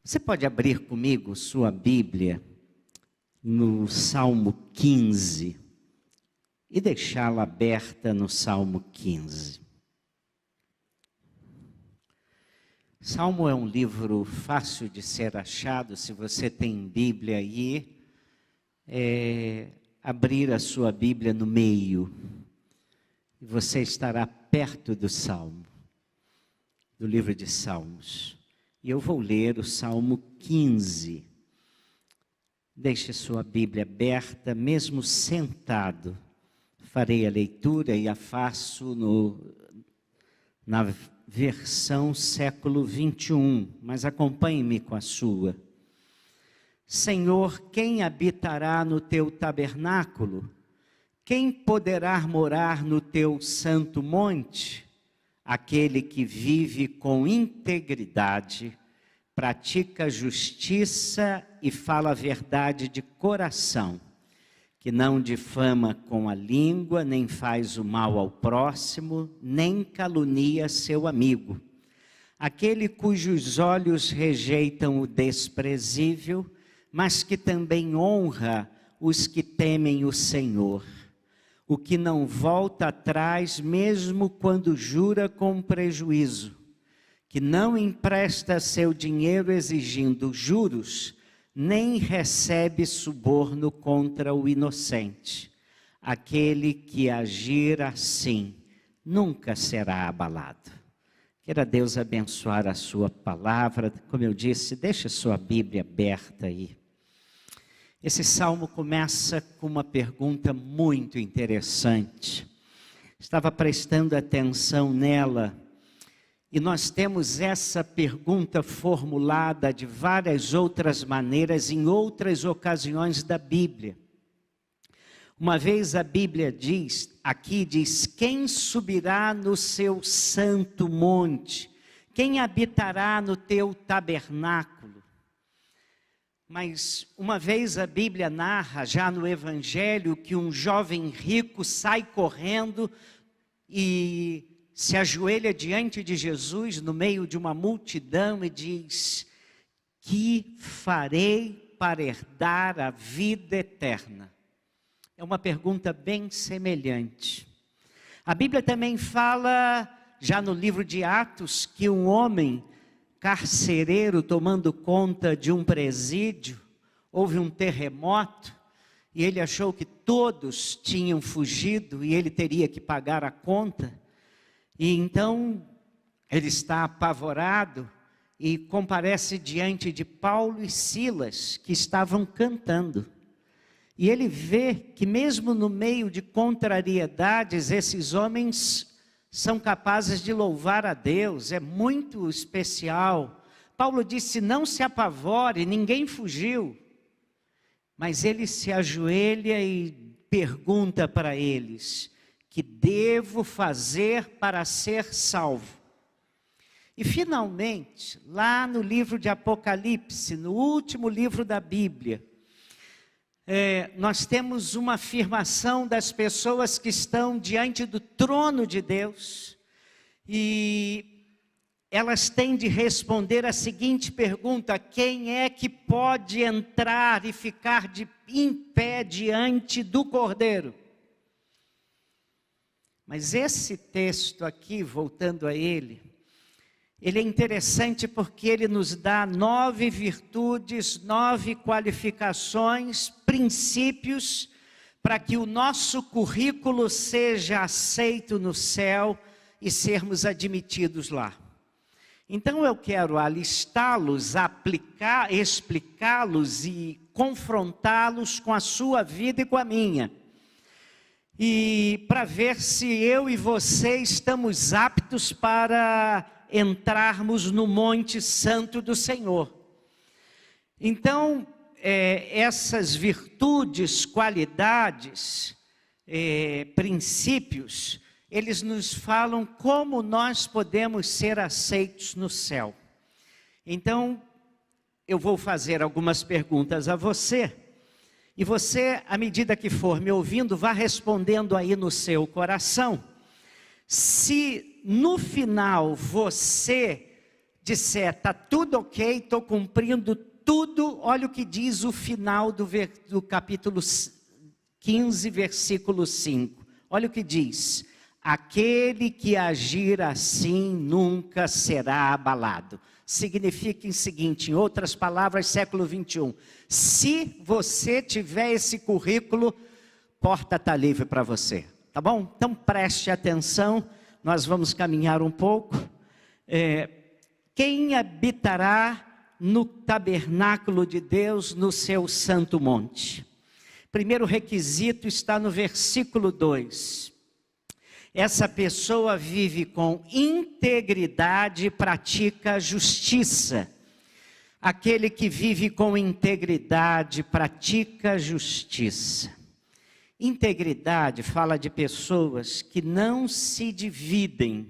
Você pode abrir comigo sua Bíblia no Salmo 15 e deixá-la aberta no Salmo 15. Salmo é um livro fácil de ser achado. Se você tem Bíblia aí, abrir a sua Bíblia no meio, e você estará perto do Salmo, do livro de Salmos. E eu vou ler o Salmo 15. Deixe sua Bíblia aberta, mesmo sentado. Farei a leitura e a faço na versão século 21, mas acompanhe-me com a sua. Senhor, quem habitará no teu tabernáculo? Quem poderá morar no teu santo monte? Aquele que vive com integridade, pratica justiça e fala a verdade de coração, que não difama com a língua, nem faz o mal ao próximo, nem calunia seu amigo. Aquele cujos olhos rejeitam o desprezível, mas que também honra os que temem o Senhor. O que não volta atrás, mesmo quando jura com prejuízo, que não empresta seu dinheiro exigindo juros, nem recebe suborno contra o inocente. Aquele que agir assim, nunca será abalado. Queira Deus abençoar a sua palavra. Como eu disse, deixe sua Bíblia aberta aí. Esse salmo começa com uma pergunta muito interessante. Estava prestando atenção nela, e nós temos essa pergunta formulada de várias outras maneiras em outras ocasiões da Bíblia. Uma vez a Bíblia diz, quem subirá no seu santo monte? Quem habitará no teu tabernáculo? Mas uma vez a Bíblia narra, já no Evangelho, que um jovem rico sai correndo e se ajoelha diante de Jesus no meio de uma multidão e diz: que farei para herdar a vida eterna? É uma pergunta bem semelhante. A Bíblia também fala, já no livro de Atos, que um homem carcereiro tomando conta de um presídio, houve um terremoto e ele achou que todos tinham fugido e ele teria que pagar a conta. E então ele está apavorado e comparece diante de Paulo e Silas, que estavam cantando. E ele vê que mesmo no meio de contrariedades, esses homens são capazes de louvar a Deus. É muito especial. Paulo disse: não se apavore, ninguém fugiu. Mas ele se ajoelha e pergunta para eles: que devo fazer para ser salvo? E finalmente, lá no livro de Apocalipse, no último livro da Bíblia, nós temos uma afirmação das pessoas que estão diante do trono de Deus, e elas têm de responder a seguinte pergunta: quem é que pode entrar e ficar em pé diante do Cordeiro? Mas esse texto aqui, voltando a ele é interessante porque ele nos dá 9 virtudes, 9 qualificações, princípios, para que o nosso currículo seja aceito no céu e sermos admitidos lá. Então eu quero alistá-los, explicá-los e confrontá-los com a sua vida e com a minha. E para ver se eu e você estamos aptos para entrarmos no Monte Santo do Senhor. Então, essas virtudes, qualidades, princípios, eles nos falam como nós podemos ser aceitos no céu. Então, eu vou fazer algumas perguntas a você, e você, à medida que for me ouvindo, vá respondendo aí no seu coração. Se no final você disser, está tudo ok, estou cumprindo tudo, olha o que diz o final do capítulo 15, versículo 5. Olha o que diz: aquele que agir assim nunca será abalado. Significa o seguinte, em outras palavras, século 21. Se você tiver esse currículo, porta está livre para você. Tá bom? Então preste atenção, nós vamos caminhar um pouco. Quem habitará no tabernáculo de Deus, no seu santo monte? Primeiro requisito está no versículo 2. Essa pessoa vive com integridade e pratica justiça. Aquele que vive com integridade pratica justiça. Integridade fala de pessoas que não se dividem.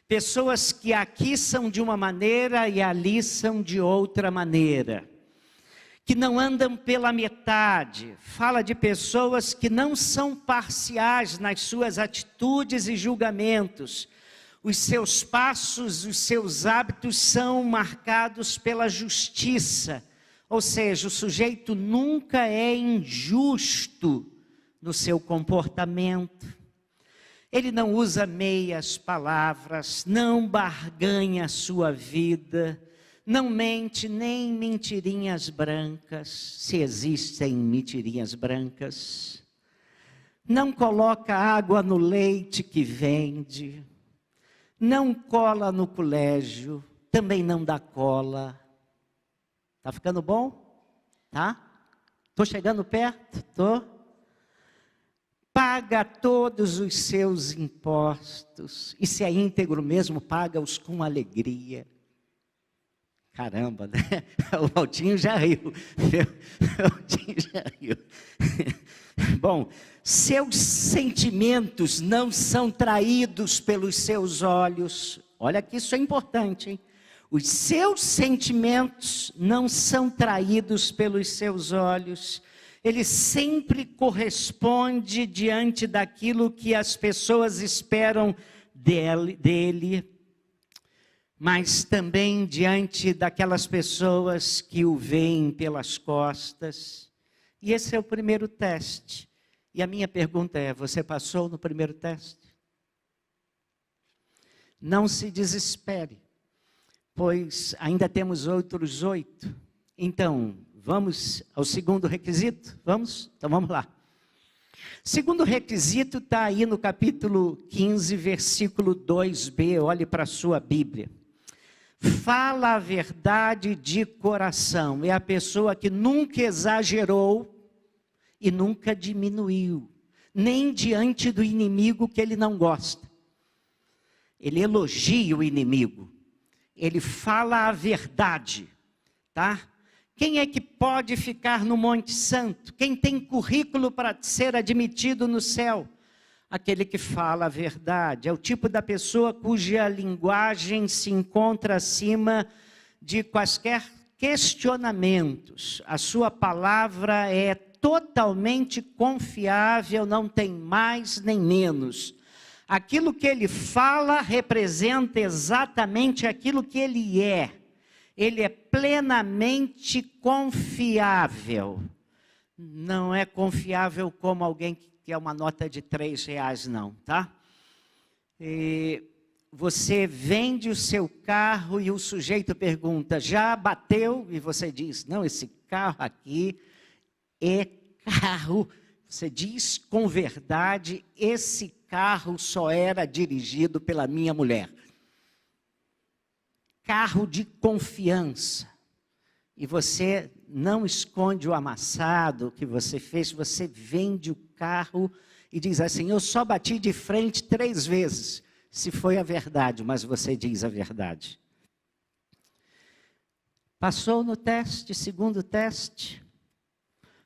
Pessoas que aqui são de uma maneira e ali são de outra maneira. Que não andam pela metade. Fala de pessoas que não são parciais nas suas atitudes e julgamentos. Os seus passos, os seus hábitos são marcados pela justiça. Ou seja, o sujeito nunca é injusto no seu comportamento. Ele não usa meias palavras, não barganha a sua vida, não mente nem mentirinhas brancas, se existem mentirinhas brancas. Não coloca água no leite que vende, não cola no colégio, também não dá cola. Tá ficando bom? Tá? Tô chegando perto? Tô. Paga todos os seus impostos, e se é íntegro mesmo, paga-os com alegria. Caramba, né? O Valtinho já riu. O Valtinho já riu. Bom, seus sentimentos não são traídos pelos seus olhos. Olha que isso é importante, hein? Os seus sentimentos não são traídos pelos seus olhos. Ele sempre corresponde diante daquilo que as pessoas esperam dele, mas também diante daquelas pessoas que o veem pelas costas. E esse é o primeiro teste. E a minha pergunta é, você passou no primeiro teste? Não se desespere, pois ainda temos outros 8. Então, vamos ao segundo requisito? Vamos? Então vamos lá. Segundo requisito está aí no capítulo 15, versículo 2b. Olhe para a sua Bíblia. Fala a verdade de coração. É a pessoa que nunca exagerou e nunca diminuiu. Nem diante do inimigo que ele não gosta. Ele elogia o inimigo. Ele fala a verdade. Tá? Quem é que pode ficar no Monte Santo? Quem tem currículo para ser admitido no céu? Aquele que fala a verdade. É o tipo da pessoa cuja linguagem se encontra acima de quaisquer questionamentos. A sua palavra é totalmente confiável, não tem mais nem menos. Aquilo que ele fala representa exatamente aquilo que ele é. Ele é plenamente confiável. Não é confiável como alguém que quer uma nota de R$3, não, tá? E você vende o seu carro e o sujeito pergunta, já bateu? E você diz, não, esse carro aqui é carro. Você diz com verdade, esse carro só era dirigido pela minha mulher. Carro de confiança. E você não esconde o amassado que você fez, você vende o carro e diz assim, eu só bati de frente 3 vezes. Se foi a verdade, mas você diz a verdade. Passou no teste, segundo teste.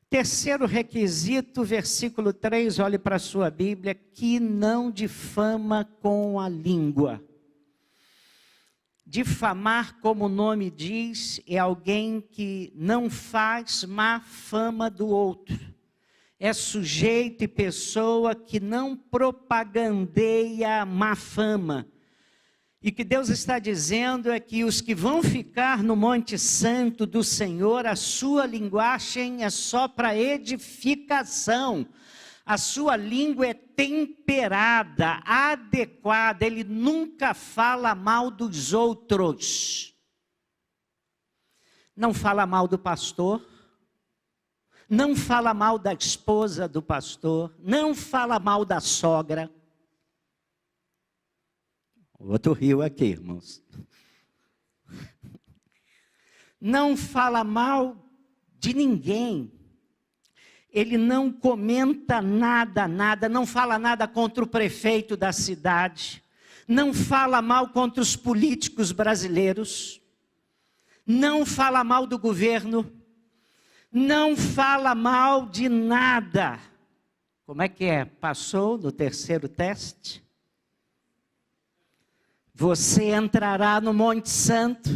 Terceiro requisito, versículo 3, olhe para a sua Bíblia, que não difama com a língua. Difamar, como o nome diz, é alguém que não faz má fama do outro. É sujeito e pessoa que não propagandeia má fama. E o que Deus está dizendo é que os que vão ficar no Monte Santo do Senhor, a sua linguagem é só para edificação. A sua língua é temperada, adequada. Ele nunca fala mal dos outros. Não fala mal do pastor. Não fala mal da esposa do pastor. Não fala mal da sogra. Outro riu aqui, irmãos. Não fala mal de ninguém. Ele não comenta nada, não fala nada contra o prefeito da cidade. Não fala mal contra os políticos brasileiros. Não fala mal do governo. Não fala mal de nada. Como é que é? Passou no terceiro teste? Você entrará no Monte Santo.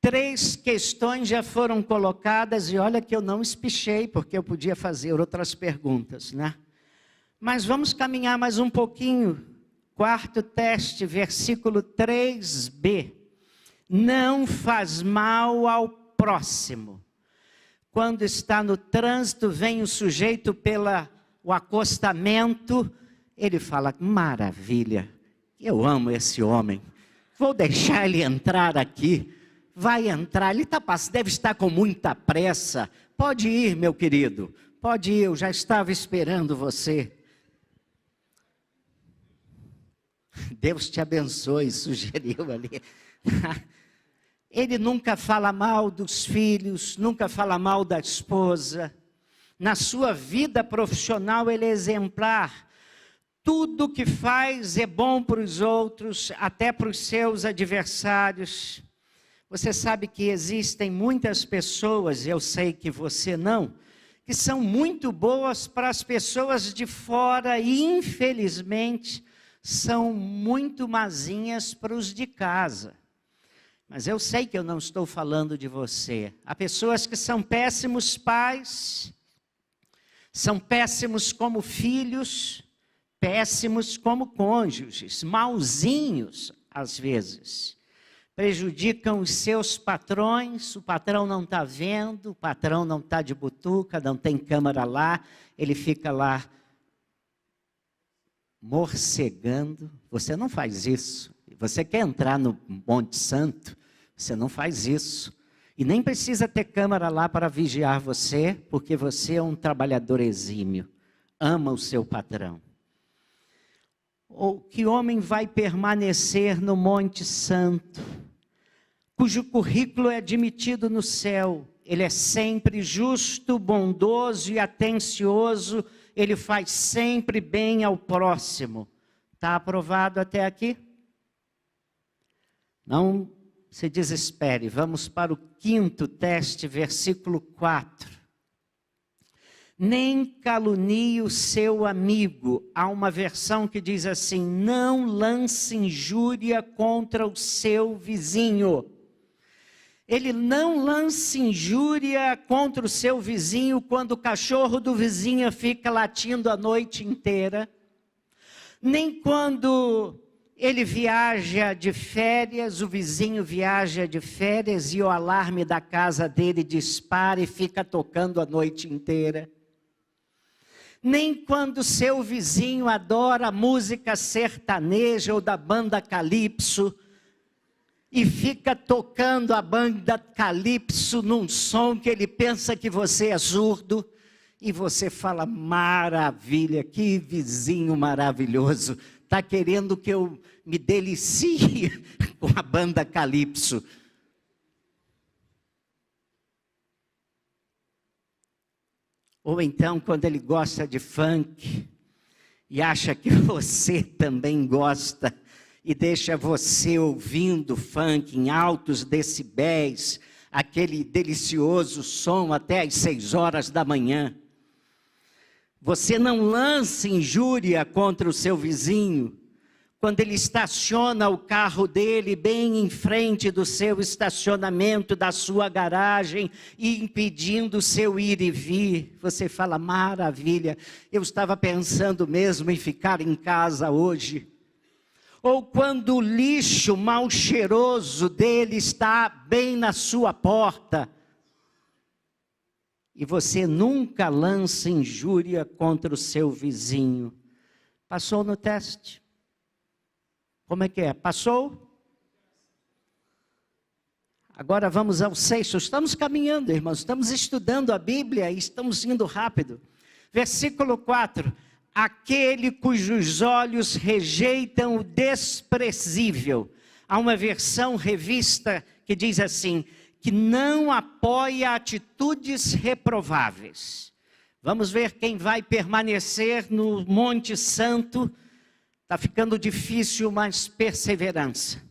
3 questões já foram colocadas e olha que eu não espichei, porque eu podia fazer outras perguntas, né? Mas vamos caminhar mais um pouquinho. 4º teste, versículo 3b. Não faz mal ao próximo. Quando está no trânsito, vem o sujeito pelo acostamento, ele fala, maravilha. Eu amo esse homem, vou deixar ele entrar aqui, vai entrar, ele deve estar com muita pressa, pode ir meu querido, pode ir, eu já estava esperando você. Deus te abençoe, sugeriu ali. Ele nunca fala mal dos filhos, nunca fala mal da esposa, na sua vida profissional ele é exemplar. Tudo que faz é bom para os outros, até para os seus adversários. Você sabe que existem muitas pessoas, eu sei que você não, que são muito boas para as pessoas de fora e, infelizmente, são muito mazinhas para os de casa. Mas eu sei que eu não estou falando de você. Há pessoas que são péssimos pais, são péssimos como filhos, péssimos como cônjuges, mauzinhos às vezes, prejudicam os seus patrões, o patrão não está vendo, o patrão não está de butuca, não tem câmera lá, ele fica lá morcegando. Você não faz isso, você quer entrar no Monte Santo, você não faz isso, e nem precisa ter câmera lá para vigiar você, porque você é um trabalhador exímio, ama o seu patrão. Ou que homem vai permanecer no Monte Santo, cujo currículo é admitido no céu, ele é sempre justo, bondoso e atencioso, ele faz sempre bem ao próximo. Está aprovado até aqui? Não se desespere, vamos para o 5º teste, versículo 4. Nem calunie o seu amigo. Há uma versão que diz assim, não lance injúria contra o seu vizinho. Ele não lance injúria contra o seu vizinho quando o cachorro do vizinho fica latindo a noite inteira. Nem quando ele viaja de férias, o vizinho viaja de férias e o alarme da casa dele dispara e fica tocando a noite inteira. Nem quando seu vizinho adora música sertaneja ou da banda Calypso e fica tocando a banda Calypso num som que ele pensa que você é surdo e você fala, maravilha, que vizinho maravilhoso, está querendo que eu me delicie com a banda Calypso. Ou então, quando ele gosta de funk e acha que você também gosta e deixa você ouvindo funk em altos decibéis, aquele delicioso som até às 6 horas da manhã. Você não lança injúria contra o seu vizinho quando ele estaciona o carro dele bem em frente do seu estacionamento, da sua garagem, e impedindo o seu ir e vir. Você fala, maravilha, eu estava pensando mesmo em ficar em casa hoje. Ou quando o lixo mal cheiroso dele está bem na sua porta. E você nunca lança injúria contra o seu vizinho. Passou no teste? Como é que é? Passou? Agora vamos ao 6. Estamos caminhando, irmãos. Estamos estudando a Bíblia e estamos indo rápido. Versículo 4. Aquele cujos olhos rejeitam o desprezível. Há uma versão revista que diz assim, que não apoia atitudes reprováveis. Vamos ver quem vai permanecer no Monte Santo. Está ficando difícil, mas perseverança.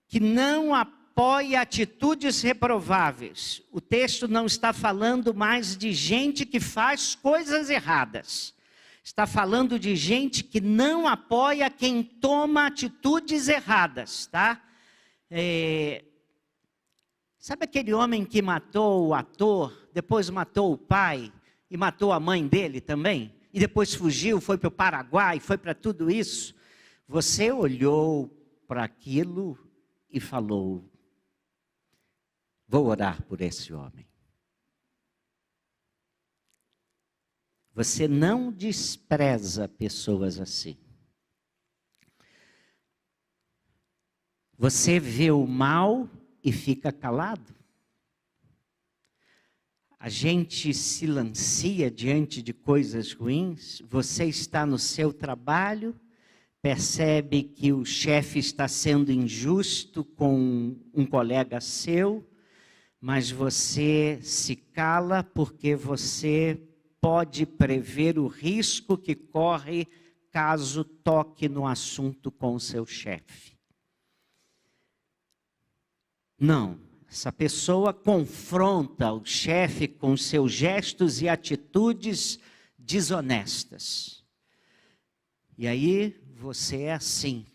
Que não apoia atitudes reprováveis. O texto não está falando mais de gente que faz coisas erradas. Está falando de gente que não apoia quem toma atitudes erradas, tá? Sabe aquele homem que matou o ator, depois matou o pai e matou a mãe dele também? E depois fugiu, foi para o Paraguai, foi para tudo isso? Você olhou para aquilo e falou, vou orar por esse homem. Você não despreza pessoas assim. Você vê o mal e fica calado. A gente se lancia diante de coisas ruins. Você está no seu trabalho, percebe que o chefe está sendo injusto com um colega seu, mas você se cala porque você pode prever o risco que corre caso toque no assunto com o seu chefe. Não, essa pessoa confronta o chefe com seus gestos e atitudes desonestas. E aí você é assim,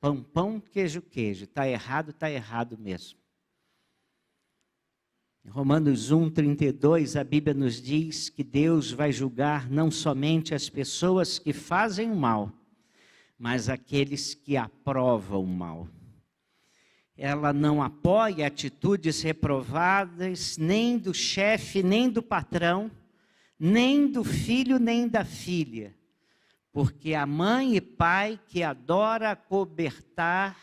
pão, pão, queijo, queijo, está errado mesmo. Em Romanos 1:32, a Bíblia nos diz que Deus vai julgar não somente as pessoas que fazem o mal, mas aqueles que aprovam o mal. Ela não apoia atitudes reprovadas, nem do chefe, nem do patrão, nem do filho, nem da filha. Porque há mãe e pai que adora acobertar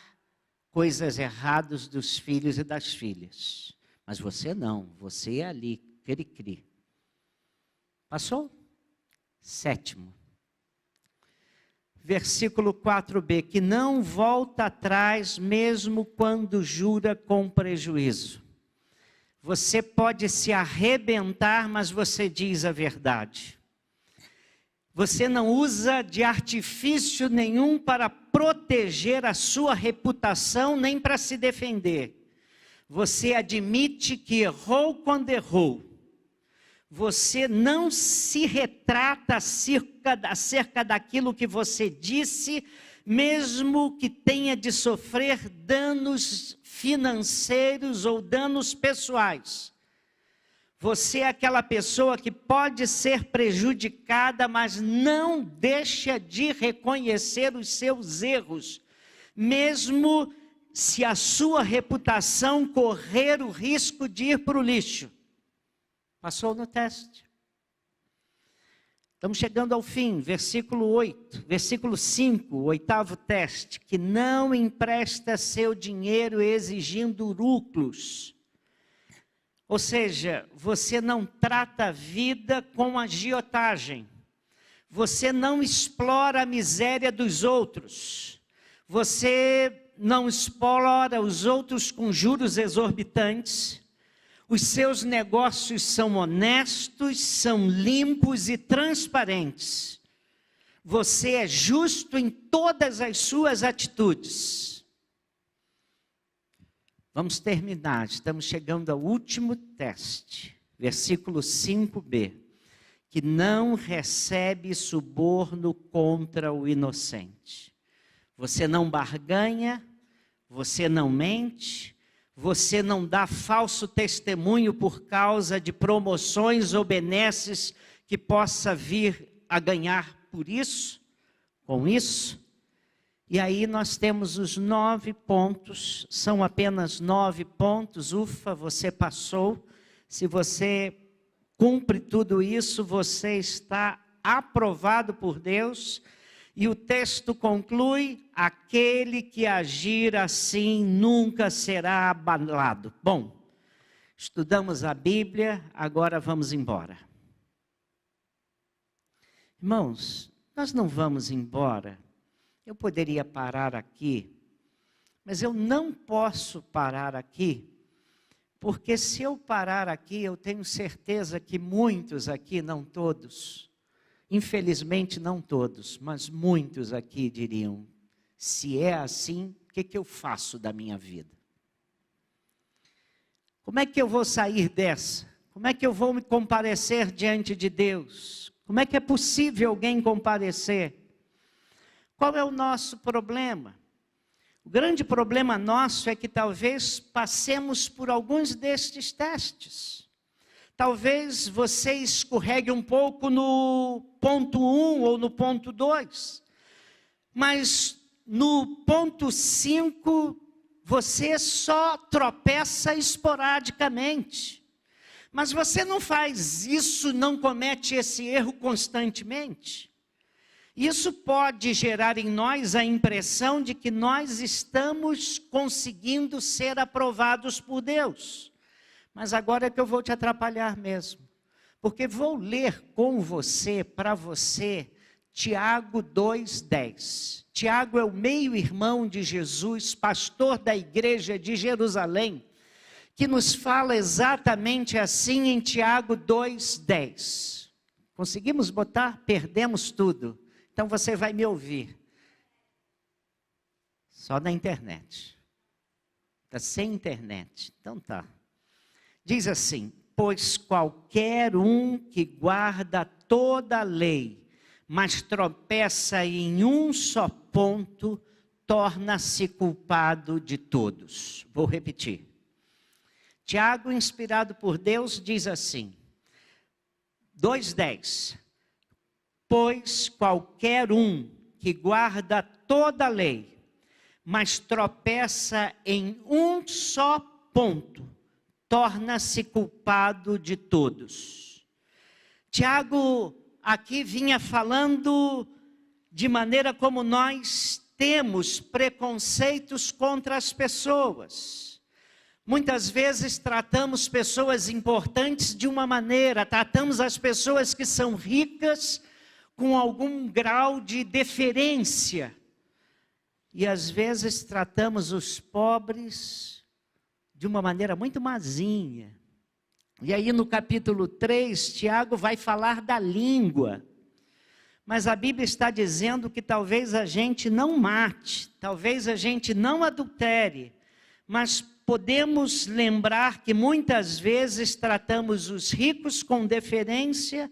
coisas erradas dos filhos e das filhas. Mas você não, você é ali, cri-cri. Passou? 7º. Versículo 4b, que não volta atrás mesmo quando jura com prejuízo. Você pode se arrebentar, mas você diz a verdade. Você não usa de artifício nenhum para proteger a sua reputação, nem para se defender. Você admite que errou quando errou. Você não se retrata acerca daquilo que você disse, mesmo que tenha de sofrer danos financeiros ou danos pessoais. Você é aquela pessoa que pode ser prejudicada, mas não deixa de reconhecer os seus erros, mesmo se a sua reputação correr o risco de ir para o lixo. Passou no teste. Estamos chegando ao fim, versículo 8, versículo 5, o 8º teste, que não empresta seu dinheiro exigindo lucros. Ou seja, você não trata a vida com agiotagem. Você não explora a miséria dos outros. Você não explora os outros com juros exorbitantes. Os seus negócios são honestos, são limpos e transparentes. Você é justo em todas as suas atitudes. Vamos terminar, estamos chegando ao último teste. Versículo 5b. Que não recebe suborno contra o inocente. Você não barganha, você não mente, você não dá falso testemunho por causa de promoções ou benesses que possa vir a ganhar por isso, com isso. E aí nós temos os 9 pontos, são apenas 9 pontos, ufa, você passou. Se você cumpre tudo isso, você está aprovado por Deus. E o texto conclui: aquele que agir assim nunca será abalado. Bom, estudamos a Bíblia, agora vamos embora. Irmãos, nós não vamos embora. Eu poderia parar aqui, mas eu não posso parar aqui, porque se eu parar aqui, eu tenho certeza que muitos aqui, não todos, infelizmente não todos, mas muitos aqui diriam: se é assim, o que eu faço da minha vida? Como é que eu vou sair dessa? Como é que eu vou me comparecer diante de Deus? Como é que é possível alguém comparecer? Qual é o nosso problema? O grande problema nosso é que talvez passemos por alguns destes testes. Talvez você escorregue um pouco no ponto 1 ou no ponto 2. Mas no ponto 5, você só tropeça esporadicamente. Mas você não faz isso, não comete esse erro constantemente. Isso pode gerar em nós a impressão de que nós estamos conseguindo ser aprovados por Deus. Mas agora é que eu vou te atrapalhar mesmo. Porque vou ler com você, para você, Tiago 2,10. Tiago é o meio-irmão de Jesus, pastor da igreja de Jerusalém, que nos fala exatamente assim em Tiago 2,10. Conseguimos botar? Perdemos tudo. Então você vai me ouvir. Só na internet. Está sem internet. Então tá. Diz assim: pois qualquer um que guarda toda a lei, mas tropeça em um só ponto, torna-se culpado de todos. Vou repetir. Tiago, inspirado por Deus, diz assim, 2,10. Pois qualquer um que guarda toda a lei, mas tropeça em um só ponto, torna-se culpado de todos. Tiago aqui vinha falando de maneira como nós temos preconceitos contra as pessoas. Muitas vezes tratamos pessoas importantes de uma maneira, tratamos as pessoas que são ricas com algum grau de deferência. E às vezes tratamos os pobres de uma maneira muito mazinha. E aí no capítulo 3, Tiago vai falar da língua. Mas a Bíblia está dizendo que talvez a gente não mate, talvez a gente não adultere, mas podemos lembrar que muitas vezes tratamos os ricos com deferência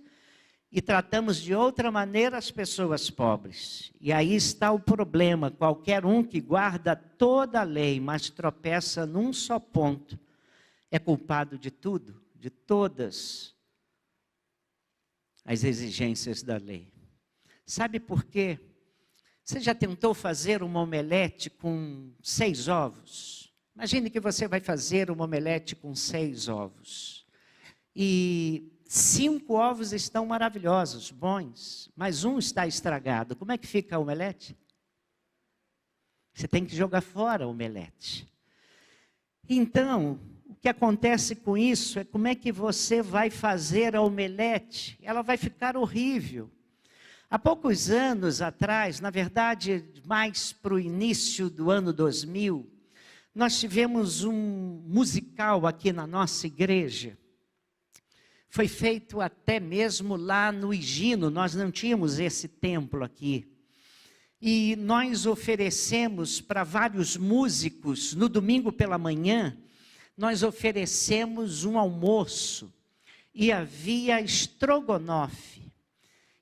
e tratamos de outra maneira as pessoas pobres. E aí está o problema: qualquer um que guarda toda a lei, mas tropeça num só ponto, é culpado de tudo, de todas as exigências da lei. Sabe por quê? Você já tentou fazer uma omelete com 6 ovos? Imagine que você vai fazer uma omelete com 6 ovos. E 5 ovos estão maravilhosos, bons, mas um está estragado. Como é que fica a omelete? Você tem que jogar fora a omelete. Então, o que acontece com isso é como é que você vai fazer a omelete? Ela vai ficar horrível. Há poucos anos atrás, na verdade, mais para o início do ano 2000, nós tivemos um musical aqui na nossa igreja. Foi feito até mesmo lá no Higino, nós não tínhamos esse templo aqui. E nós oferecemos para vários músicos, no domingo pela manhã, nós oferecemos um almoço. E havia estrogonofe.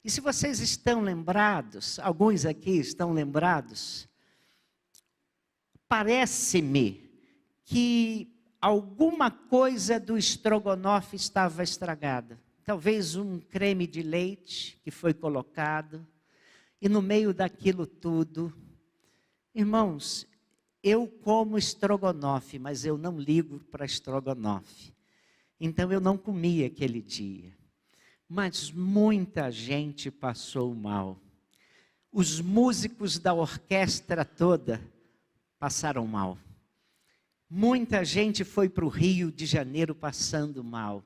E se vocês estão lembrados, alguns aqui estão lembrados, parece-me que alguma coisa do estrogonofe estava estragada. Talvez um creme de leite que foi colocado, e no meio daquilo tudo, Irmãos, eu como estrogonofe, mas eu não ligo para estrogonofe. Então eu não comi aquele dia. Mas muita gente passou mal. Os músicos da orquestra toda passaram mal. Muita gente foi para o Rio de Janeiro passando mal.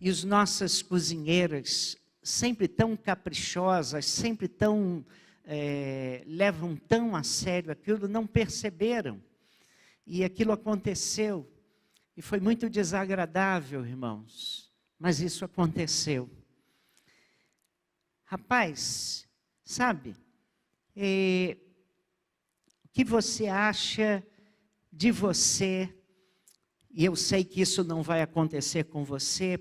E as nossas cozinheiras, sempre tão caprichosas, sempre tão... levam tão a sério aquilo, não perceberam. E aquilo aconteceu. E foi muito desagradável, irmãos. Mas isso aconteceu. Rapaz, sabe? O que você acha de você? E eu sei que isso não vai acontecer com você.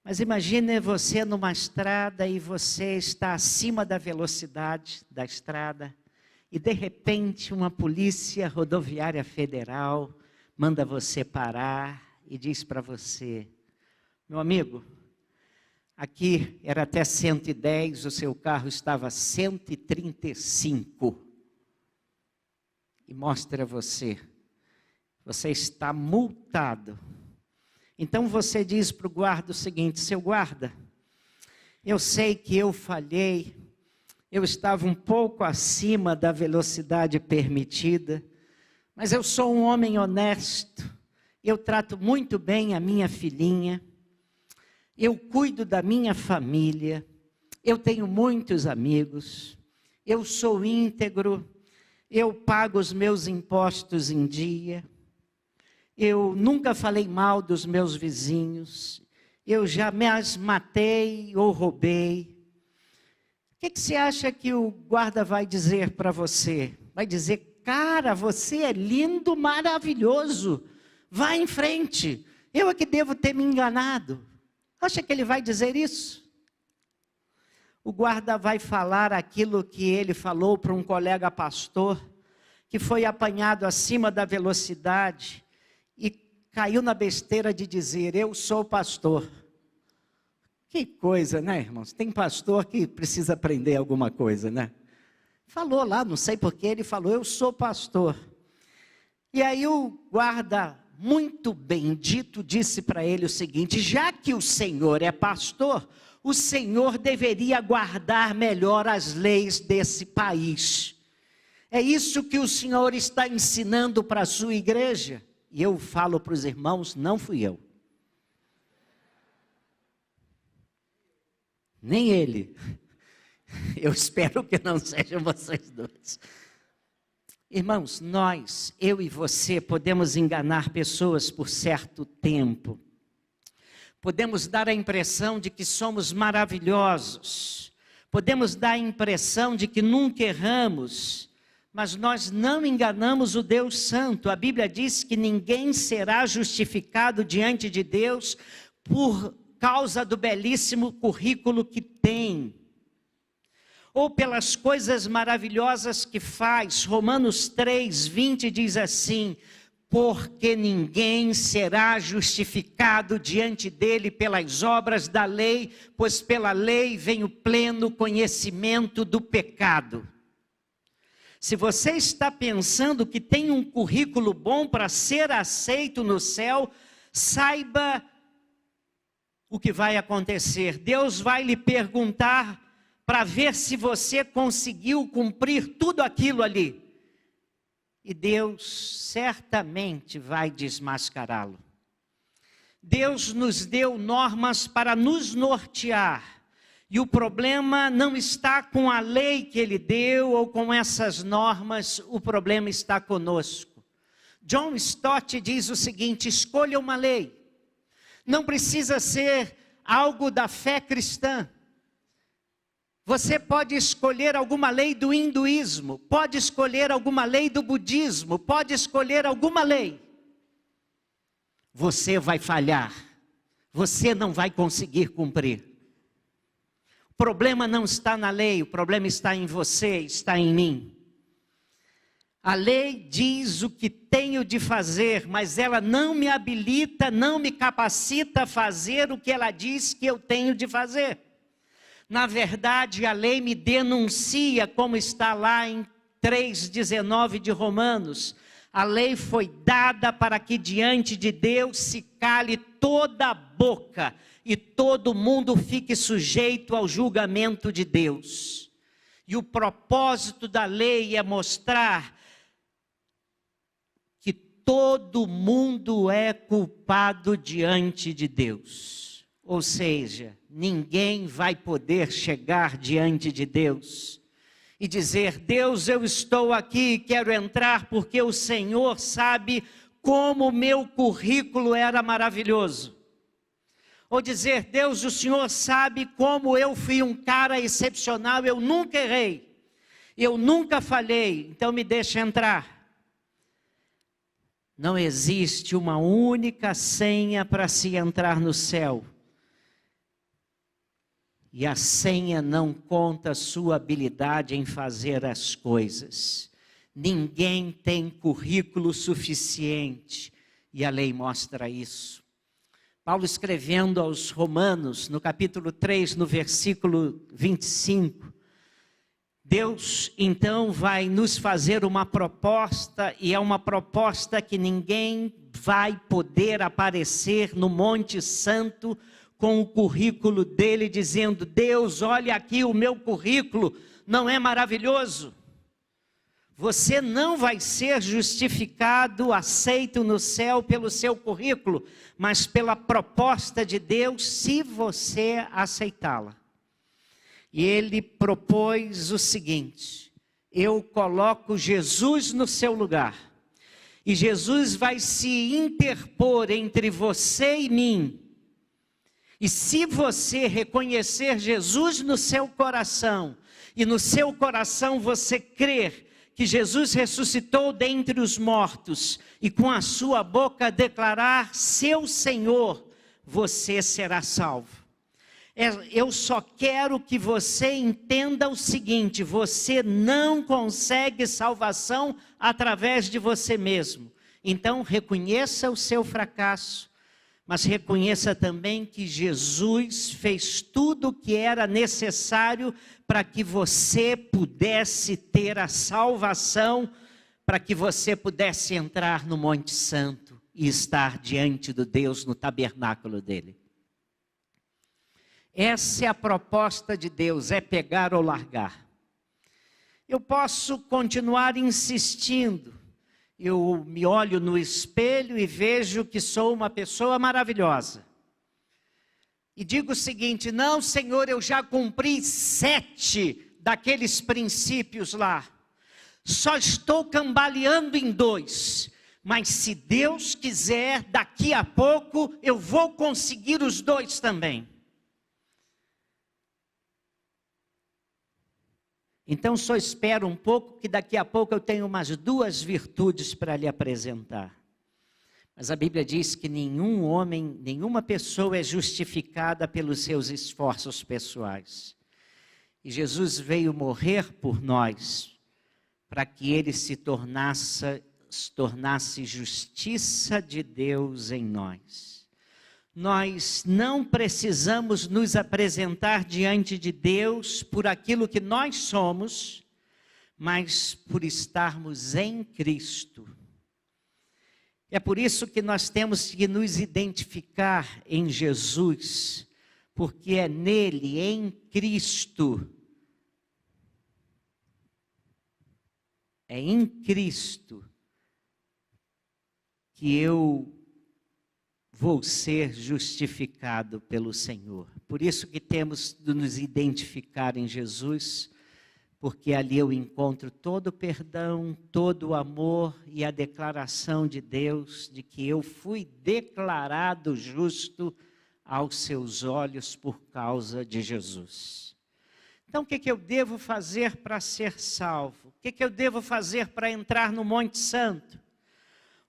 Mas imagine você numa estrada e você está acima da velocidade da estrada e de repente uma polícia rodoviária federal manda você parar e diz para você: meu amigo, aqui era até 110, o seu carro estava 135 e mostra você está multado. Então você diz para o guarda o seguinte: seu guarda, eu sei que eu falhei, eu estava um pouco acima da velocidade permitida, mas eu sou um homem honesto, eu trato muito bem a minha filhinha, eu cuido da minha família, eu tenho muitos amigos, eu sou íntegro, eu pago os meus impostos em dia, eu nunca falei mal dos meus vizinhos, eu jamais matei ou roubei. O que você acha que o guarda vai dizer para você? Vai dizer: cara, você é lindo, maravilhoso, vá em frente, eu é que devo ter me enganado. Acha que ele vai dizer isso? O guarda vai falar aquilo que ele falou para um colega pastor, que foi apanhado acima da velocidade, e caiu na besteira de dizer: eu sou pastor. Que coisa, né, irmãos? Tem pastor que precisa aprender alguma coisa, né? Falou lá, não sei porquê, ele falou: eu sou pastor. E aí o guarda, muito bendito, disse para ele o seguinte: já que o Senhor é pastor, o Senhor deveria guardar melhor as leis desse país. É isso que o Senhor está ensinando para a sua igreja. E eu falo para os irmãos: não fui eu. Nem ele. Eu espero que não sejam vocês dois. Irmãos, nós, eu e você, podemos enganar pessoas por certo tempo. Podemos dar a impressão de que somos maravilhosos. Podemos dar a impressão de que nunca erramos. Mas nós não enganamos o Deus Santo. A Bíblia diz que ninguém será justificado diante de Deus por causa do belíssimo currículo que tem, ou pelas coisas maravilhosas que faz. Romanos 3:20 diz assim: porque ninguém será justificado diante dele pelas obras da lei, pois pela lei vem o pleno conhecimento do pecado. Se você está pensando que tem um currículo bom para ser aceito no céu, saiba o que vai acontecer. Deus vai lhe perguntar para ver se você conseguiu cumprir tudo aquilo ali. E Deus certamente vai desmascará-lo. Deus nos deu normas para nos nortear. E o problema não está com a lei que Ele deu ou com essas normas, o problema está conosco. John Stott diz o seguinte: escolha uma lei. Não precisa ser algo da fé cristã. Você pode escolher alguma lei do hinduísmo, pode escolher alguma lei do budismo, pode escolher alguma lei. Você vai falhar, você não vai conseguir cumprir. O problema não está na lei, o problema está em você, está em mim. A lei diz o que tenho de fazer, mas ela não me habilita, não me capacita a fazer o que ela diz que eu tenho de fazer. Na verdade, a lei me denuncia, como está lá em 3,19 de Romanos. A lei foi dada para que diante de Deus se cale toda a boca e todo mundo fique sujeito ao julgamento de Deus. E o propósito da lei é mostrar que todo mundo é culpado diante de Deus. Ou seja, ninguém vai poder chegar diante de Deus e dizer: Deus, eu estou aqui e quero entrar porque o Senhor sabe como o meu currículo era maravilhoso. Ou dizer: Deus, o Senhor sabe como eu fui um cara excepcional, eu nunca errei, eu nunca falhei, então me deixa entrar. Não existe uma única senha para se entrar no céu. E a senha não conta a sua habilidade em fazer as coisas. Ninguém tem currículo suficiente, e a lei mostra isso. Paulo, escrevendo aos Romanos, no capítulo 3, no versículo 25, Deus então vai nos fazer uma proposta, e é uma proposta que ninguém vai poder aparecer no Monte Santo com o currículo dele, dizendo: Deus, olha aqui o meu currículo, não é maravilhoso? Você não vai ser justificado, aceito no céu pelo seu currículo, mas pela proposta de Deus, se você aceitá-la. E ele propôs o seguinte: eu coloco Jesus no seu lugar, e Jesus vai se interpor entre você e mim. E se você reconhecer Jesus no seu coração, e no seu coração você crer que Jesus ressuscitou dentre os mortos, e com a sua boca declarar seu Senhor, você será salvo. Eu só quero que você entenda o seguinte: você não consegue salvação através de você mesmo. Então reconheça o seu fracasso, mas reconheça também que Jesus fez tudo o que era necessário para que você pudesse ter a salvação, para que você pudesse entrar no Monte Santo e estar diante do Deus no tabernáculo dele. Essa é a proposta de Deus, é pegar ou largar. Eu posso continuar insistindo. Eu me olho no espelho e vejo que sou uma pessoa maravilhosa. E digo o seguinte: não, Senhor, eu já cumpri 7 daqueles princípios lá. Só estou cambaleando em 2. Mas se Deus quiser, daqui a pouco eu vou conseguir os 2 também. Então só espero um pouco, que daqui a pouco eu tenho umas 2 virtudes para lhe apresentar. Mas a Bíblia diz que nenhum homem, nenhuma pessoa é justificada pelos seus esforços pessoais. E Jesus veio morrer por nós, para que ele se tornasse justiça de Deus em nós. Nós não precisamos nos apresentar diante de Deus por aquilo que nós somos, mas por estarmos em Cristo. É por isso que nós temos que nos identificar em Jesus, porque é nele, em Cristo, é em Cristo que eu vou ser justificado pelo Senhor. Por isso que temos de nos identificar em Jesus, porque ali eu encontro todo o perdão, todo o amor e a declaração de Deus de que eu fui declarado justo aos seus olhos por causa de Jesus. Então o que eu devo fazer para ser salvo? O que eu devo fazer para entrar no Monte Santo?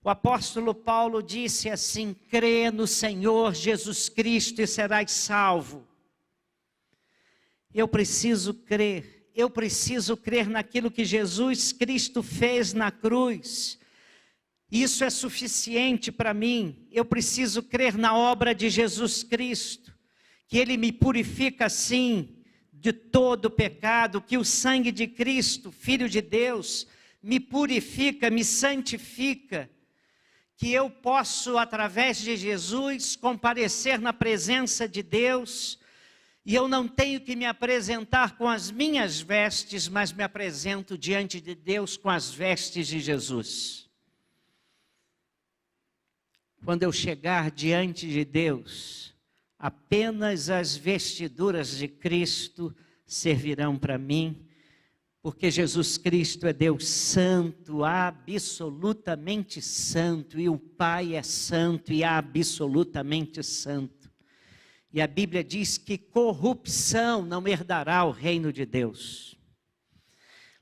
O apóstolo Paulo disse assim: crê no Senhor Jesus Cristo e serás salvo. Eu preciso crer naquilo que Jesus Cristo fez na cruz. Isso é suficiente para mim. Eu preciso crer na obra de Jesus Cristo, que Ele me purifica sim de todo pecado, que o sangue de Cristo, Filho de Deus, me purifica, me santifica, que eu posso, através de Jesus, comparecer na presença de Deus, e eu não tenho que me apresentar com as minhas vestes, mas me apresento diante de Deus com as vestes de Jesus. Quando eu chegar diante de Deus, apenas as vestiduras de Cristo servirão para mim, porque Jesus Cristo é Deus santo, absolutamente santo, e o Pai é santo e absolutamente santo. E a Bíblia diz que corrupção não herdará o reino de Deus.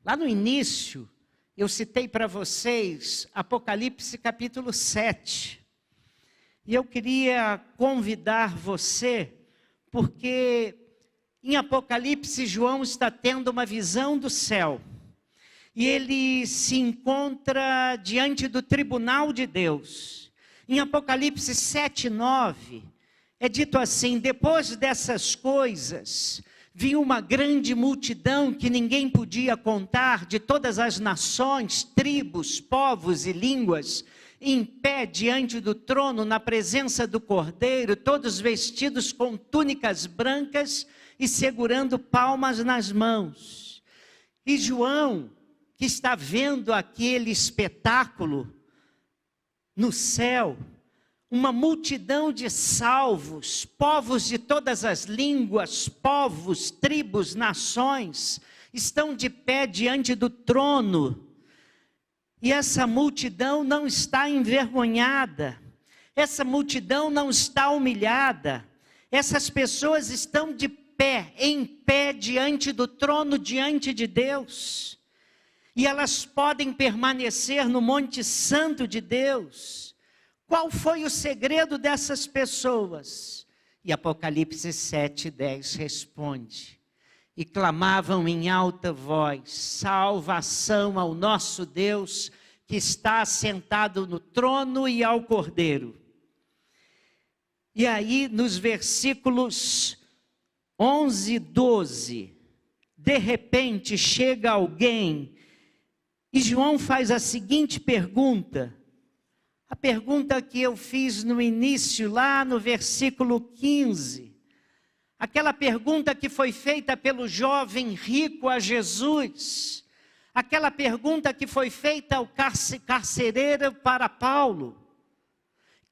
Lá no início, eu citei para vocês Apocalipse capítulo 7. E eu queria convidar você, porque em Apocalipse João está tendo uma visão do céu. E ele se encontra diante do tribunal de Deus. Em Apocalipse 7:9, é dito assim: depois dessas coisas, vi uma grande multidão que ninguém podia contar, de todas as nações, tribos, povos e línguas, em pé diante do trono, na presença do Cordeiro, todos vestidos com túnicas brancas e segurando palmas nas mãos. E João, que está vendo aquele espetáculo no céu, uma multidão de salvos, povos de todas as línguas, povos, tribos, nações, estão de pé diante do trono. E essa multidão não está envergonhada, essa multidão não está humilhada, essas pessoas estão de pé, em pé diante do trono, diante de Deus. E elas podem permanecer no Monte Santo de Deus. Qual foi o segredo dessas pessoas? E Apocalipse 7:10 responde: e clamavam em alta voz: salvação ao nosso Deus, que está assentado no trono, e ao Cordeiro. E aí nos versículos 11 e 12, de repente chega alguém, e João faz a seguinte pergunta, a pergunta que eu fiz no início, lá no versículo 15, aquela pergunta que foi feita pelo jovem rico a Jesus, aquela pergunta que foi feita ao carcereiro para Paulo: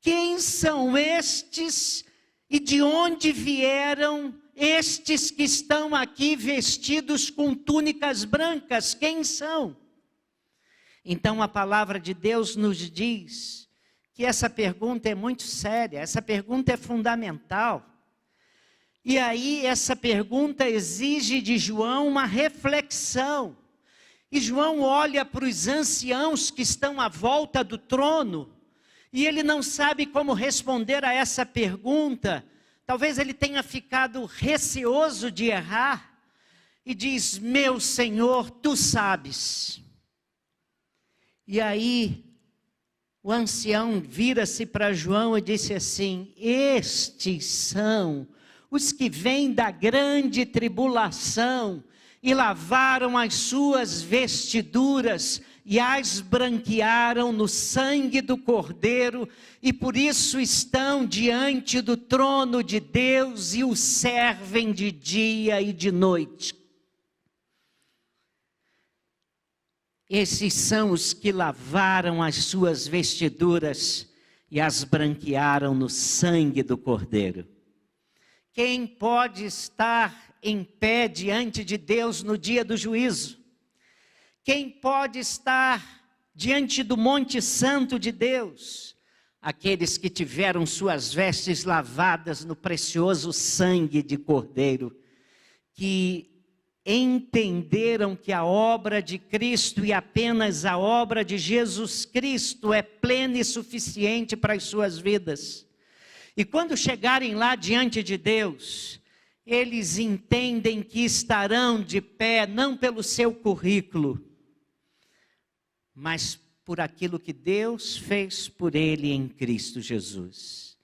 quem são estes e de onde vieram estes que estão aqui vestidos com túnicas brancas? Quem são? Então a palavra de Deus nos diz que essa pergunta é muito séria, essa pergunta é fundamental. E aí essa pergunta exige de João uma reflexão. E João olha para os anciãos que estão à volta do trono, e ele não sabe como responder a essa pergunta. Talvez ele tenha ficado receoso de errar, e diz: meu Senhor, tu sabes. E aí o ancião vira-se para João e disse assim: estes são os que vêm da grande tribulação e lavaram as suas vestiduras e as branquearam no sangue do Cordeiro, e por isso estão diante do trono de Deus e o servem de dia e de noite. Esses são os que lavaram as suas vestiduras e as branquearam no sangue do Cordeiro. Quem pode estar em pé diante de Deus no dia do juízo? Quem pode estar diante do Monte Santo de Deus? Aqueles que tiveram suas vestes lavadas no precioso sangue de Cordeiro, que entenderam que a obra de Cristo e apenas a obra de Jesus Cristo é plena e suficiente para as suas vidas. E quando chegarem lá diante de Deus, eles entendem que estarão de pé não pelo seu currículo, mas por aquilo que Deus fez por ele em Cristo Jesus.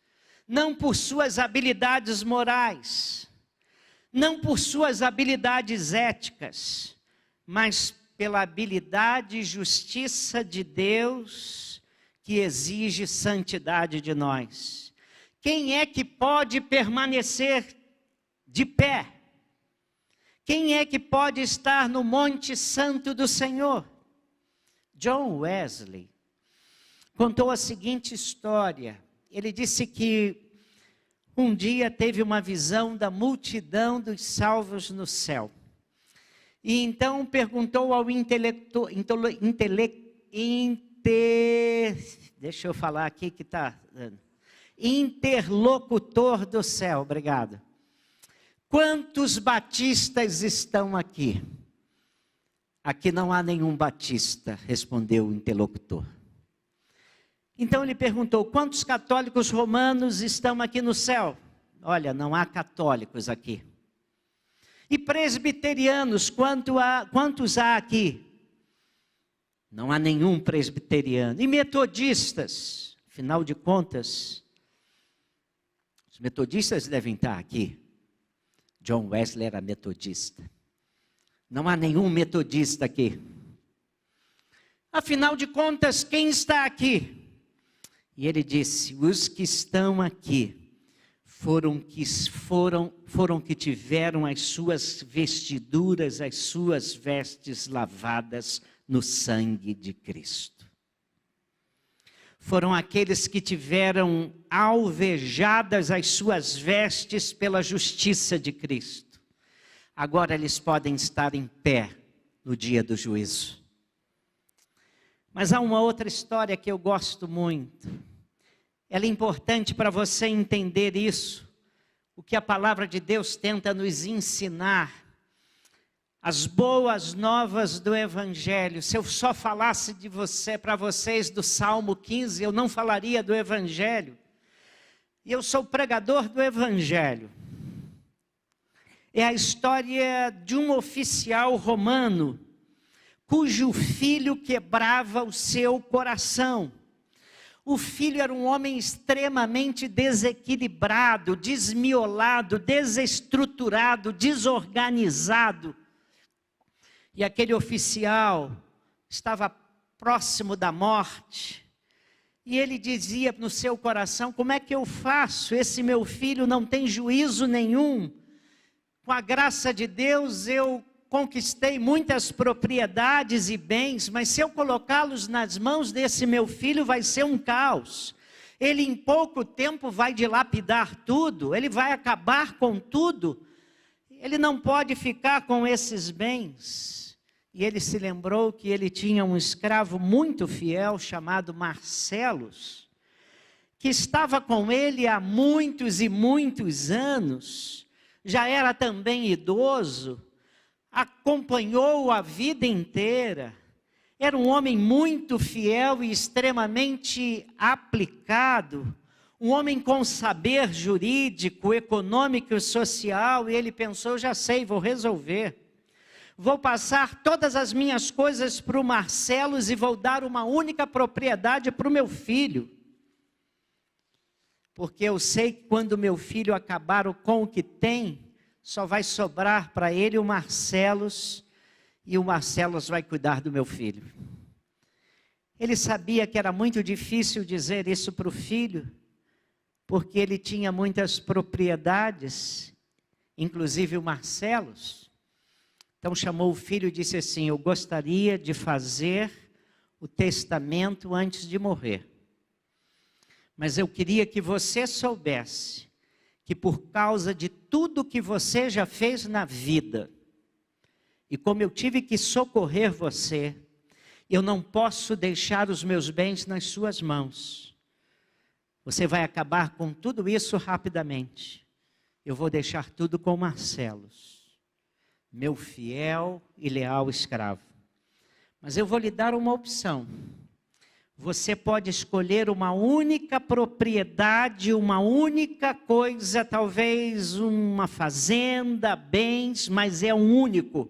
Não por suas habilidades morais, não por suas habilidades éticas, mas pela habilidade e justiça de Deus que exige santidade de nós. Quem é que pode permanecer de pé? Quem é que pode estar no Monte Santo do Senhor? John Wesley contou a seguinte história. Ele disse que um dia teve uma visão da multidão dos salvos no céu. E então perguntou ao interlocutor do céu, obrigado. Quantos batistas estão aqui? Aqui não há nenhum batista, respondeu o interlocutor. Então ele perguntou, quantos católicos romanos estão aqui no céu? Olha, não há católicos aqui. E presbiterianos, quantos há aqui? Não há nenhum presbiteriano. E metodistas? Afinal de contas, os metodistas devem estar aqui. John Wesley era metodista. Não há nenhum metodista aqui. Afinal de contas, quem está aqui? E ele disse, os que estão aqui foram que tiveram as suas vestiduras, as suas vestes lavadas no sangue de Cristo. Foram aqueles que tiveram alvejadas as suas vestes pela justiça de Cristo. Agora eles podem estar em pé no dia do juízo. Mas há uma outra história que eu gosto muito. Ela é importante para você entender isso. O que a palavra de Deus tenta nos ensinar. As boas novas do Evangelho. Se eu só falasse para vocês do Salmo 15, eu não falaria do Evangelho. E eu sou pregador do Evangelho. É a história de um oficial romano, cujo filho quebrava o seu coração. O filho era um homem extremamente desequilibrado, desmiolado, desestruturado, desorganizado. E aquele oficial estava próximo da morte. E ele dizia no seu coração, como é que eu faço? Esse meu filho não tem juízo nenhum. Com a graça de Deus eu conquistei muitas propriedades e bens, mas se eu colocá-los nas mãos desse meu filho vai ser um caos. Ele em pouco tempo vai dilapidar tudo, ele vai acabar com tudo. Ele não pode ficar com esses bens. E ele se lembrou que ele tinha um escravo muito fiel chamado Marcelos, que estava com ele há muitos e muitos anos, já era também idoso, acompanhou a vida inteira, era um homem muito fiel e extremamente aplicado, um homem com saber jurídico, econômico e social, e ele pensou, já sei, vou resolver. Vou passar todas as minhas coisas para o Marcelos e vou dar uma única propriedade para o meu filho. Porque eu sei que quando meu filho acabar com o que tem, só vai sobrar para ele o Marcelos, e o Marcelos vai cuidar do meu filho. Ele sabia que era muito difícil dizer isso para o filho, porque ele tinha muitas propriedades, inclusive o Marcelos. Então chamou o filho e disse assim, eu gostaria de fazer o testamento antes de morrer. Mas eu queria que você soubesse que por causa de tudo que você já fez na vida, e como eu tive que socorrer você, eu não posso deixar os meus bens nas suas mãos. Você vai acabar com tudo isso rapidamente. Eu vou deixar tudo com Marcelos, meu fiel e leal escravo. Mas eu vou lhe dar uma opção. Você pode escolher uma única propriedade, uma única coisa, talvez uma fazenda, bens, mas é um único.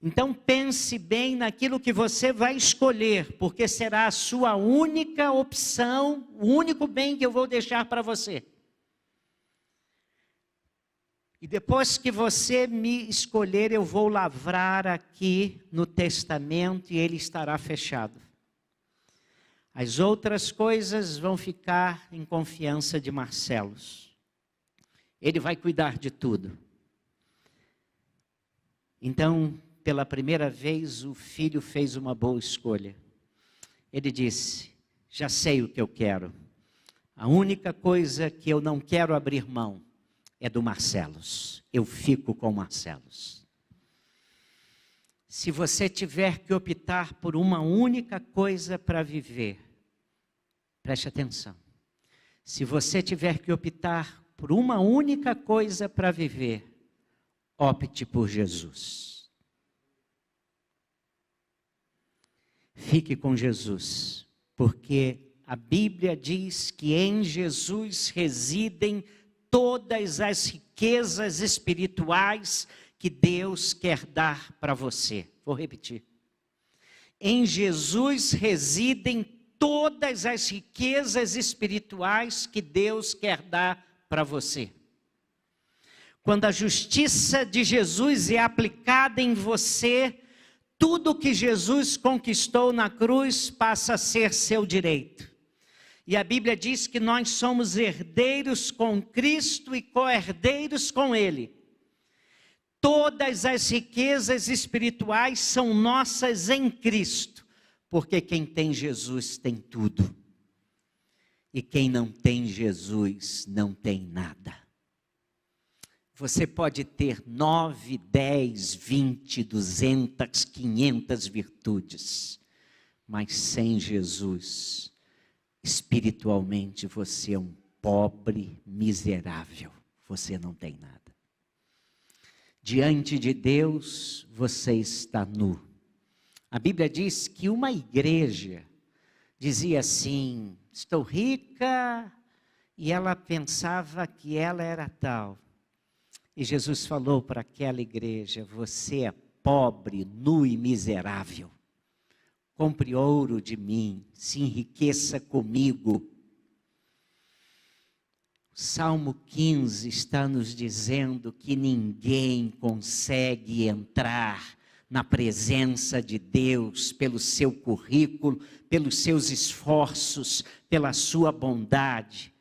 Então pense bem naquilo que você vai escolher, porque será a sua única opção, o único bem que eu vou deixar para você. E depois que você me escolher, eu vou lavrar aqui no testamento e ele estará fechado. As outras coisas vão ficar em confiança de Marcelos. Ele vai cuidar de tudo. Então, pela primeira vez, o filho fez uma boa escolha. Ele disse: já sei o que eu quero. A única coisa que eu não quero abrir mão é do Marcelos. Eu fico com o Marcelos. Se você tiver que optar por uma única coisa para viver, preste atenção. Se você tiver que optar por uma única coisa para viver, opte por Jesus. Fique com Jesus, porque a Bíblia diz que em Jesus residem todas as riquezas espirituais que Deus quer dar para você. Vou repetir. Em Jesus residem todas as riquezas espirituais que Deus quer dar para você. Quando a justiça de Jesus é aplicada em você, tudo que Jesus conquistou na cruz passa a ser seu direito. E a Bíblia diz que nós somos herdeiros com Cristo e co-herdeiros com Ele. Todas as riquezas espirituais são nossas em Cristo, porque quem tem Jesus tem tudo. E quem não tem Jesus não tem nada. Você pode ter 9, 10, 20, 200, 500 virtudes, mas sem Jesus, espiritualmente você é um pobre, miserável. Você não tem nada. Diante de Deus, você está nu. A Bíblia diz que uma igreja dizia assim: estou rica, e ela pensava que ela era tal. E Jesus falou para aquela igreja: você é pobre, nu e miserável. Compre ouro de mim, se enriqueça comigo. O Salmo 15 está nos dizendo que ninguém consegue entrar na presença de Deus pelo seu currículo, pelos seus esforços, pela sua bondade.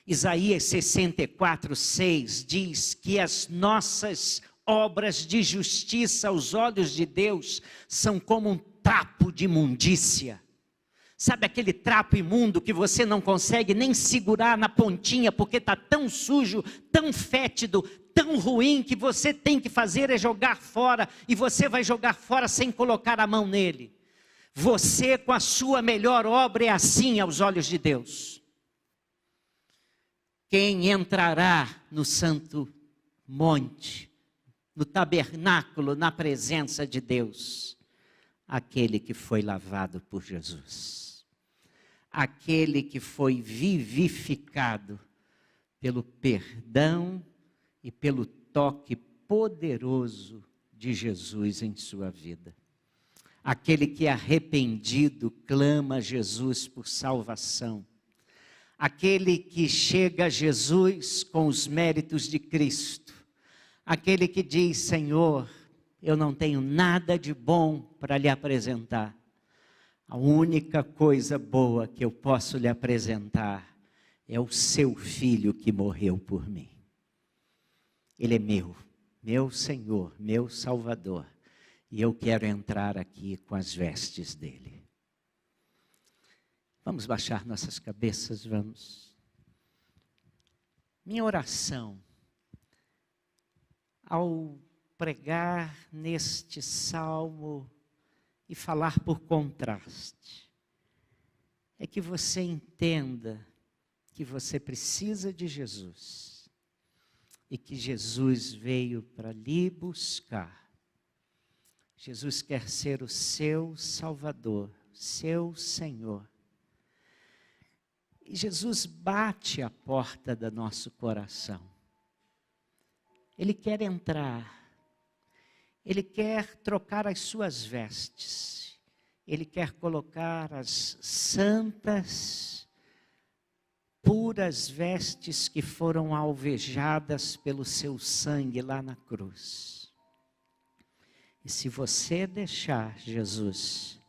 Isaías 64:6 diz que as nossas obras de justiça aos olhos de Deus são como um trapo de imundícia. Sabe aquele trapo imundo que você não consegue nem segurar na pontinha porque está tão sujo, tão fétido, tão ruim, que você tem que fazer é jogar fora, e você vai jogar fora sem colocar a mão nele. Você, com a sua melhor obra, é assim aos olhos de Deus. Quem entrará no santo monte, no tabernáculo, na presença de Deus? Aquele que foi lavado por Jesus. Aquele que foi vivificado pelo perdão e pelo toque poderoso de Jesus em sua vida. Aquele que arrependido clama a Jesus por salvação. Aquele que chega a Jesus com os méritos de Cristo. Aquele que diz: Senhor, eu não tenho nada de bom para lhe apresentar. A única coisa boa que eu posso lhe apresentar é o seu filho que morreu por mim. Ele é meu Senhor, meu Salvador. E eu quero entrar aqui com as vestes dele. Vamos baixar nossas cabeças, vamos. Minha oração, ao pregar neste salmo e falar por contraste, é que você entenda que você precisa de Jesus e que Jesus veio para lhe buscar. Jesus quer ser o seu Salvador, seu Senhor. E Jesus bate à porta do nosso coração. Ele quer entrar. Ele quer trocar as suas vestes. Ele quer colocar as santas, puras vestes que foram alvejadas pelo seu sangue lá na cruz. E se você deixar Jesus